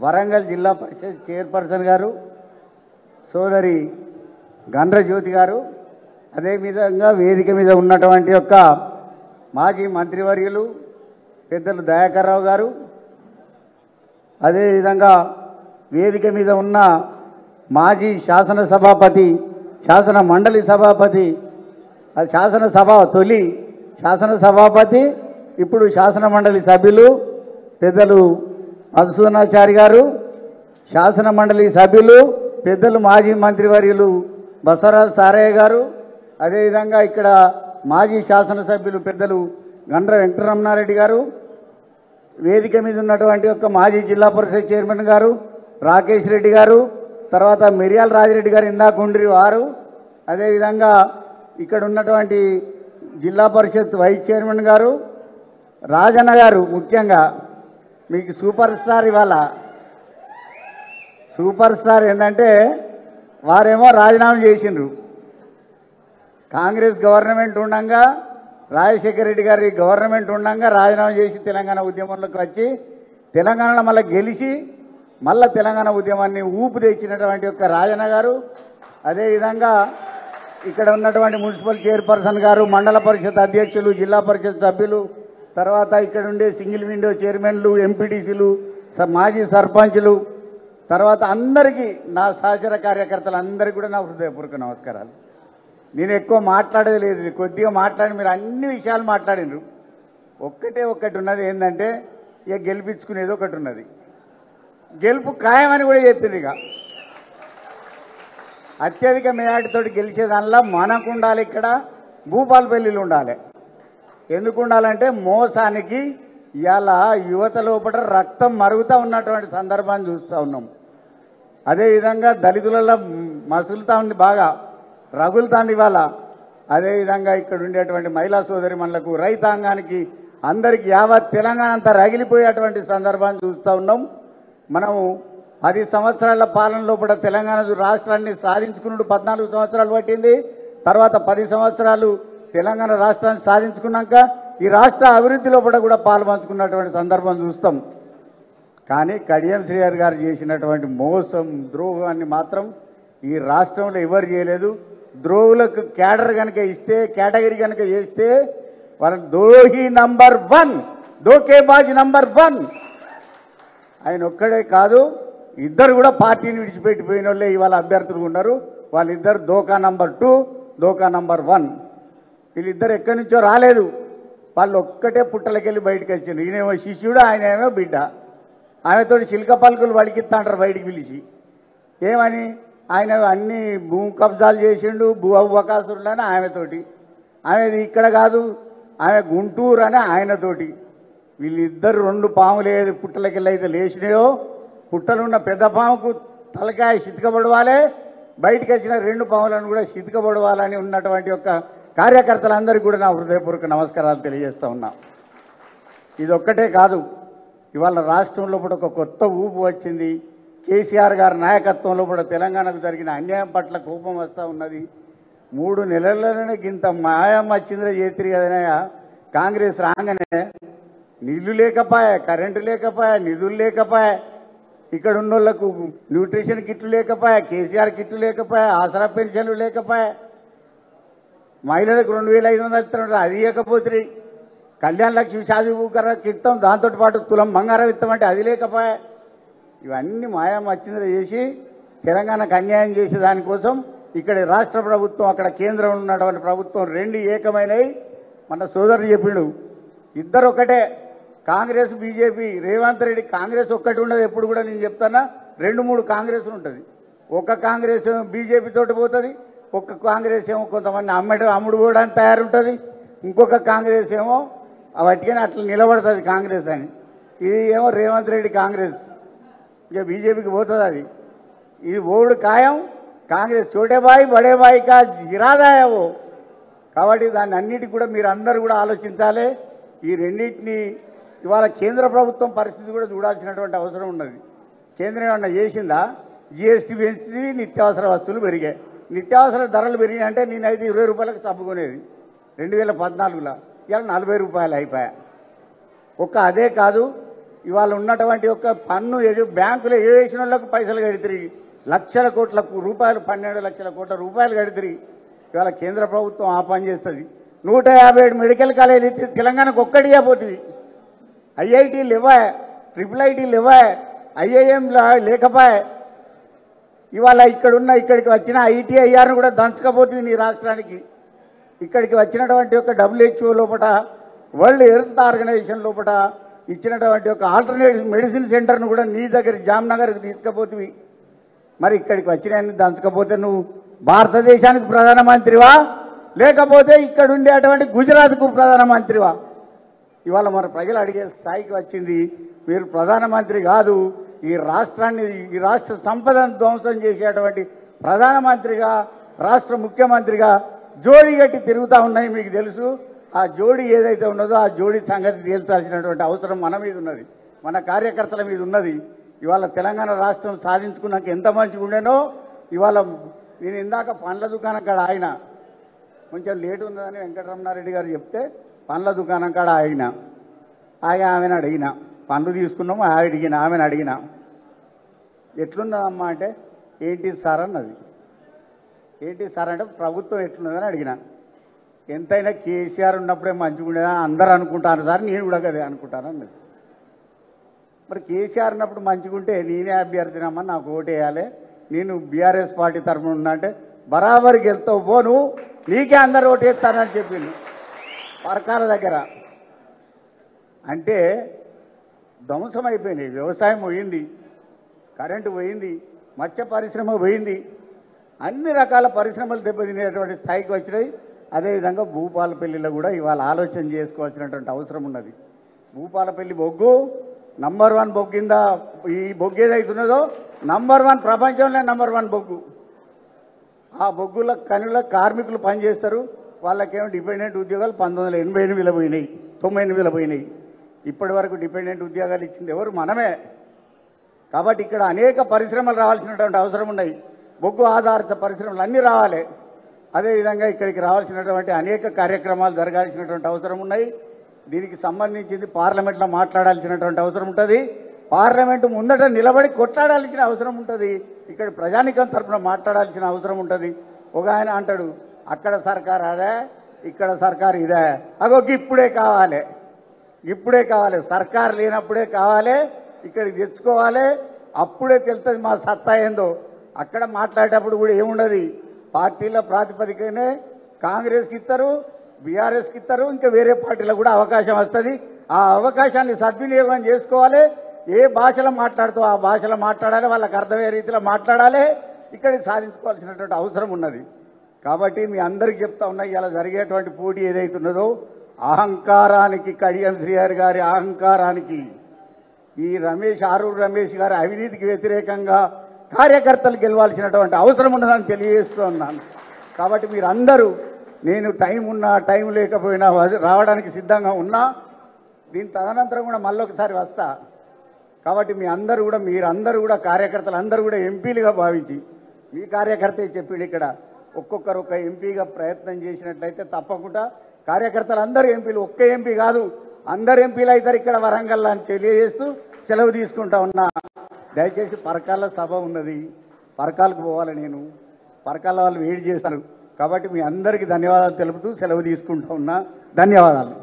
వరంగల్ జిల్లా పరిషత్ చైర్పర్సన్ గారు సోదరి గండ్ర జ్యోతి గారు, అదేవిధంగా వేదిక మీద ఉన్నటువంటి యొక్క మాజీ మంత్రివర్యులు పెద్దలు దయాకర్ రావు గారు, అదేవిధంగా వేదిక మీద ఉన్న మాజీ శాసనసభాపతి, శాసన మండలి సభాపతి, తొలి శాసనసభాపతి, ఇప్పుడు శాసన మండలి సభ్యులు పెద్దలు మధుసూదనాచారి గారు, శాసన మండలి సభ్యులు పెద్దలు మాజీ మంత్రివర్యులు బసవరాజు సారయ్య గారు, అదేవిధంగా ఇక్కడ మాజీ శాసనసభ్యులు పెద్దలు గండ్ర వెంకటరమణారెడ్డి గారు, వేదిక మీద ఉన్నటువంటి యొక్క మాజీ జిల్లా పరిషత్ చైర్మన్ గారు రాకేష్ రెడ్డి గారు, తర్వాత మిర్యాల రాజిరెడ్డి గారు ఇందాక ఉండ్రి వారు, అదేవిధంగా ఇక్కడ ఉన్నటువంటి జిల్లా పరిషత్ వైస్ చైర్మన్ గారు రాజన్న గారు, ముఖ్యంగా మీకు సూపర్ స్టార్ ఇవాళ సూపర్ స్టార్ ఏంటంటే వారేమో రాజీనామా చేసిండ్రు. కాంగ్రెస్ గవర్నమెంట్ ఉండగా రాజశేఖర రెడ్డి గారి గవర్నమెంట్ ఉండగా రాజీనామా చేసి తెలంగాణ ఉద్యమంలోకి వచ్చి తెలంగాణలో మళ్ళీ గెలిచి మళ్ళీ తెలంగాణ ఉద్యమాన్ని ఊపు తెచ్చినటువంటి యొక్క రాజన్న గారు, అదేవిధంగా ఇక్కడ ఉన్నటువంటి మున్సిపల్ చైర్పర్సన్ గారు, మండల పరిషత్ అధ్యక్షులు, జిల్లా పరిషత్ సభ్యులు, తర్వాత ఇక్కడ ఉండే సింగిల్ విండో చైర్మన్లు, ఎంపీటీసీలు, మాజీ సర్పంచులు, తర్వాత అందరికీ నా సహచర కార్యకర్తలు అందరికీ కూడా నా హృదయపూర్వక నమస్కారాలు. నేను ఎక్కువ మాట్లాడేది లేదు, కొద్దిగా మాట్లాడి మీరు అన్ని విషయాలు మాట్లాడినరు. ఒక్కటి ఉన్నది ఏంటంటే ఇక గెలిపించుకునేది ఒకటి ఉన్నది, గెలుపు ఖాయమని కూడా చెప్పింది. ఇక అత్యధిక మేయాటితో గెలిచే దానిలో మనకు ఉండాలి, ఇక్కడ భూపాలపల్లిలో ఉండాలి. ఎందుకు ఉండాలంటే మోసానికి ఇలా యువత లోపల రక్తం మరుగుతూ ఉన్నటువంటి సందర్భాన్ని చూస్తూ ఉన్నాం. అదేవిధంగా దళితులలో మసులుతా ఉంది, బాగా రగులుతాంది ఇవాళ. అదేవిధంగా ఇక్కడ ఉండేటువంటి మహిళా సోదరి మనలకు, రైతాంగానికి, అందరికీ యావత్ తెలంగాణ అంతా రగిలిపోయేటువంటి సందర్భాన్ని చూస్తూ ఉన్నాం. మనము 10 సంవత్సరాల పాలన లోపల తెలంగాణ రాష్ట్రాన్ని సాధించుకున్నట్టు 14 సంవత్సరాలు పట్టింది. తర్వాత 10 సంవత్సరాలు తెలంగాణ రాష్ట్రాన్ని సాధించుకున్నాక ఈ రాష్ట్ర అభివృద్ధి లోపల కూడా పాల్పంచుకున్నటువంటి సందర్భం చూస్తాం. కానీ కడియం శ్రీహరి గారు చేసినటువంటి మోసం, ద్రోహాన్ని మాత్రం ఈ రాష్ట్రంలో ఎవరు చేయలేదు. ద్రోహులకు క్యాడర్ కనుక ఇస్తే, కేటగిరీ కనుక చేస్తే వాళ్ళ ద్రోహి నంబర్ 1, దోకేబాజ్ నంబర్ 1 ఆయన ఒక్కడే కాదు, ఇద్దరు కూడా పార్టీని విడిచిపెట్టిపోయిన వాళ్ళే ఇవాళ అభ్యర్థులు ఉన్నారు. వాళ్ళిద్దరు దోకా నంబర్ 2, దోకా నంబర్ 1. వీళ్ళిద్దరు ఎక్కడి నుంచో రాలేదు, వాళ్ళు ఒక్కటే పుట్టలకెళ్ళి బయటకు వచ్చింది. ఈయనేమో శిష్యుడు, ఆయన ఏమో బిడ్డ. ఆమెతో చిలక పలుకులు వడికిస్తా అంటారు బయటికి పిలిచి. ఏమని? ఆయన అన్ని భూ కబ్జాలు చేసిండు, భూ అవకాశులు అని ఆమెతోటి. ఆమెది ఇక్కడ కాదు, ఆమె గుంటూరు అని ఆయనతోటి. వీళ్ళిద్దరు 2 పాములు ఏది పుట్టలకెళ్ళి అయితే లేచినాయో, పుట్టలున్న పెద్ద పాముకు తలకాయ చితకబడవాలే, బయటకు వచ్చిన 2 పాములను కూడా చితకబడవాలని ఉన్నటువంటి యొక్క కార్యకర్తలందరికీ కూడా నా హృదయపూర్వక నమస్కారాలు తెలియజేస్తూ ఉన్నా. ఇదొక్కటే కాదు, ఇవాళ రాష్ట్రంలో కూడా ఒక కొత్త ఊపు వచ్చింది. కేసీఆర్ గారి నాయకత్వంలో కూడా తెలంగాణకు జరిగిన అన్యాయం పట్ల కోపం వస్తూ ఉన్నది. 3 నెలల్లోనే ఇంత మాయం వచ్చిందో చేతిరి కదనయ్య. కాంగ్రెస్ రాగానే నీళ్లు లేకపోయా, కరెంటు లేకపోయా, నిధులు లేకపోయా, ఇక్కడ ఉన్న వాళ్ళకు న్యూట్రిషన్ కిట్లు లేకపోయా, కేసీఆర్ కిట్లు లేకపోయా, ఆసరా పెన్షన్లు లేకపోయా, మహిళలకు 2500 ఇస్తున్నారు, అది ఇవ్వకపోతే, కళ్యాణ లక్ష్మి షాదీ ఇస్తాం, దాంతో పాటు తులం బంగారం ఇస్తామంటే అది లేకపోయా. ఇవన్నీ మాయం వచ్చిందో చేసి తెలంగాణకు అన్యాయం చేసే దానికోసం ఇక్కడ రాష్ట్ర ప్రభుత్వం, అక్కడ కేంద్రంలో ఉన్నటువంటి ప్రభుత్వం 2 ఏకమైనవి. మన సోదరుడు చెప్పిండు, ఇద్దరు ఒకటే. కాంగ్రెస్, బీజేపీ, రేవంత్ రెడ్డి కాంగ్రెస్ ఒక్కటి ఉండదు. ఎప్పుడు కూడా నేను చెప్తానా, 2-3 కాంగ్రెస్ ఉంటుంది. ఒక కాంగ్రెస్ ఏమో బీజేపీ తోటి పోతుంది, ఒక్క కాంగ్రెస్ ఏమో కొంతమంది అమ్ముడు కూడా తయారుంటుంది, ఇంకొక కాంగ్రెస్ ఏమో వాటికని అట్లా నిలబడుతుంది కాంగ్రెస్ అని. ఇది ఏమో రేవంత్ రెడ్డి కాంగ్రెస్, ఇక బీజేపీకి పోతుంది. అది ఇది ఓడు ఖాయం. కాంగ్రెస్ చోటే బాయి బడే బాయి కా ఇరాదాయవో. కాబట్టి దాన్ని అన్నిటికీ కూడా మీరు అందరూ కూడా ఆలోచించాలి. ఈ రెండింటినీ ఇవాళ కేంద్ర ప్రభుత్వం పరిస్థితి కూడా చూడాల్సినటువంటి అవసరం ఉన్నది. కేంద్రం ఏమన్నా చేసిందా? జీఎస్టీ పెంచి నిత్యావసర వస్తువులు పెరిగాయి. నిత్యావసర ధరలు పెరిగాయి అంటే నేనైతే 20 రూపాయలకు సబ్బుకునేది 2014లో, ఇలా 40 రూపాయలు అయిపోయా. అదే కాదు, ఇవాళ ఉన్నటువంటి ఒక పన్ను బ్యాంకులో వేసిన వాళ్ళకు పైసలు కడితిరి, లక్షల కోట్ల రూపాయలు, 12 లక్షల కోట్ల రూపాయలు కడితిరి. ఇవాళ కేంద్ర ప్రభుత్వం ఆ పని చేస్తుంది. 157 మెడికల్ కాలేజీలు తెలంగాణకు ఒక్కటిగా పోతుంది. ఐఐటీలు ఇవ్వాయి, IIITలు ఇవ్వాయి, IIM లేకపోయా. ఇవాళ ఇక్కడికి వచ్చిన ITIRను కూడా దంచకపోతుంది నీ రాష్ట్రానికి. ఇక్కడికి వచ్చినటువంటి ఒక WHO లోపల, వరల్డ్ హెల్త్ ఆర్గనైజేషన్ లోపల ఇచ్చినటువంటి ఒక ఆల్టర్నేటివ్ మెడిసిన్ సెంటర్ను కూడా నీ దగ్గర జామ్నగర్కి తీసుకుపోతుంది. మరి ఇక్కడికి వచ్చిన దంచకపోతే నువ్వు భారతదేశానికి ప్రధానమంత్రివా, లేకపోతే ఇక్కడ ఉండేటువంటి గుజరాత్కు ప్రధానమంత్రివా? ఇవాళ మన ప్రజలు అడిగే స్థాయికి వచ్చింది. మీరు ప్రధానమంత్రి కాదు, ఈ రాష్ట్రాన్ని, ఈ రాష్ట్ర సంపదను ధ్వంసం చేసేటువంటి ప్రధానమంత్రిగా, రాష్ట్ర ముఖ్యమంత్రిగా జోడీ కట్టి తిరుగుతూ ఉన్నాయి. మీకు తెలుసు ఆ జోడీ ఏదైతే ఉన్నదో ఆ జోడీ సంగతి తేల్చాల్సినటువంటి అవసరం మన మీద ఉన్నది, మన కార్యకర్తల మీద ఉన్నది. ఇవాళ తెలంగాణ రాష్ట్రం సాధించుకున్నాక ఎంత మంచిగా ఉండేనో. ఇవాళ నేను ఇందాక పండ్ల దుకాణం కాడ ఆయన కొంచెం లేట్ ఉందని వెంకటరమణారెడ్డి గారు చెప్తే పండ్ల దుకాణం కాడ ఆమెను అడిగిన, పండ్లు తీసుకున్నాము, ఆమెను అడిగిన ఎట్లున్నదమ్మా అంటే, ఏంటి సార్ అన్నది. ఏంటి సార్ అంటే ప్రభుత్వం ఎట్లున్నదని అడిగిన. ఎంతైనా కేసీఆర్ ఉన్నప్పుడే మంచిగా ఉండేదా అందరూ అనుకుంటాను సార్, నేను కూడా కదే అనుకుంటాను అన్నది. మరి కేసీఆర్ ఉన్నప్పుడు మంచిగా ఉంటే నేనే అభ్యర్థినమ్మా, నాకు ఓటు వేయాలి, నేను బీఆర్ఎస్ పార్టీ తరఫున ఉన్నా అంటే బరాబరికి వెళ్తావు పో, నువ్వు నీకే అందరు ఓటు వేస్తానని చెప్పింది పరకాల దగ్గర. అంటే ధ్వంసం అయిపోయింది. వ్యవసాయం పోయింది, కరెంటు పోయింది, మత్స్య పరిశ్రమ పోయింది, అన్ని రకాల పరిశ్రమలు దెబ్బతినేటువంటి స్థాయికి వచ్చినాయి. అదేవిధంగా భూపాలపల్లిలో కూడా ఇవాళ ఆలోచన చేసుకోవాల్సినటువంటి అవసరం ఉన్నది. భూపాలపల్లి బొగ్గు నంబర్ 1 బొగ్గిందా, ఈ బొగ్గు ఏదైతున్నదో నంబర్ 1 ప్రపంచంలో నంబర్ 1 బొగ్గు. ఆ బొగ్గుల కనుల కార్మికులు పనిచేస్తారు. వాళ్ళకేమో డిపెండెంట్ ఉద్యోగాలు 1988లో పోయినాయి, 98లో పోయినాయి. ఇప్పటి వరకు డిపెండెంట్ ఉద్యోగాలు ఇచ్చింది ఎవరు? మనమే. కాబట్టి ఇక్కడ అనేక పరిశ్రమలు రావాల్సినటువంటి అవసరం ఉన్నాయి. బొగ్గు ఆధారిత పరిశ్రమలు అన్నీ రావాలి. అదేవిధంగా ఇక్కడికి రావాల్సినటువంటి అనేక కార్యక్రమాలు జరగాల్సినటువంటి అవసరం ఉన్నాయి. దీనికి సంబంధించింది పార్లమెంట్లో మాట్లాడాల్సినటువంటి అవసరం ఉంటుంది. పార్లమెంటు ముందట నిలబడి కొట్లాడాల్సిన అవసరం ఉంటుంది. ఇక్కడ ప్రజానికం తరఫున మాట్లాడాల్సిన అవసరం ఉంటుంది. ఒక ఆయన అంటాడు, అక్కడ సర్కార్ అదే, ఇక్కడ సర్కార్ ఇదే. అగో ఇప్పుడే కావాలి, ఇప్పుడే కావాలి, సర్కార్ లేనప్పుడే కావాలి, ఇక్కడికి తెచ్చుకోవాలి, అప్పుడే తెలుస్తుంది మా సత్తా ఏందో. అక్కడ మాట్లాడేటప్పుడు కూడా ఏముండదు, పార్టీల ప్రాతిపదికనే కాంగ్రెస్కి ఇస్తారు, బీఆర్ఎస్కి ఇస్తారు, ఇంకా వేరే పార్టీలకు కూడా అవకాశం వస్తుంది. ఆ అవకాశాన్ని సద్వినియోగం చేసుకోవాలి. ఏ భాషలో మాట్లాడుతూ ఆ భాషలో మాట్లాడాలి, వాళ్ళకి అర్థమయ్యే రీతిలో మాట్లాడాలి. ఇక్కడికి సాధించుకోవాల్సినటువంటి అవసరం ఉన్నది. కాబట్టి మీ అందరికీ చెప్తా ఉన్నా, ఇలా జరిగేటువంటి పోటీ ఏదైతున్నదో అహంకారానికి, కడియం శ్రీహరి గారి అహంకారానికి, ఈ ఆరూరు రమేష్ గారి అవినీతికి వ్యతిరేకంగా కార్యకర్తలు గెలవాల్సినటువంటి అవసరం ఉన్నదని తెలియజేస్తూ ఉన్నాను. కాబట్టి మీరందరూ, నేను టైం ఉన్నా టైం లేకపోయినా రావడానికి సిద్ధంగా ఉన్నా, దీని తదనంతరం కూడా మళ్ళొకసారి వస్తా. కాబట్టి మీరందరూ కూడా కార్యకర్తలు అందరూ కూడా ఎంపీలుగా భావించి, మీ కార్యకర్తే చెప్పిండు ఇక్కడ, ఒక్కొక్కరు ఒక ఎంపీగా ప్రయత్నం చేసినట్లయితే తప్పకుండా కార్యకర్తలు అందరూ ఎంపీలు, ఒక్క ఎంపీ కాదు అందరు ఎంపీలు అవుతారు ఇక్కడ వరంగల్ అని తెలియజేస్తూ సెలవు తీసుకుంటా ఉన్నా. దయచేసి పరకాల సభ ఉన్నది, పరకాలకు పోవాలి, నేను పరకాల వాళ్ళు వెయిట్ చేస్తారు. కాబట్టి మీ అందరికీ ధన్యవాదాలు తెలుపుతూ సెలవు తీసుకుంటా ఉన్నా. ధన్యవాదాలు.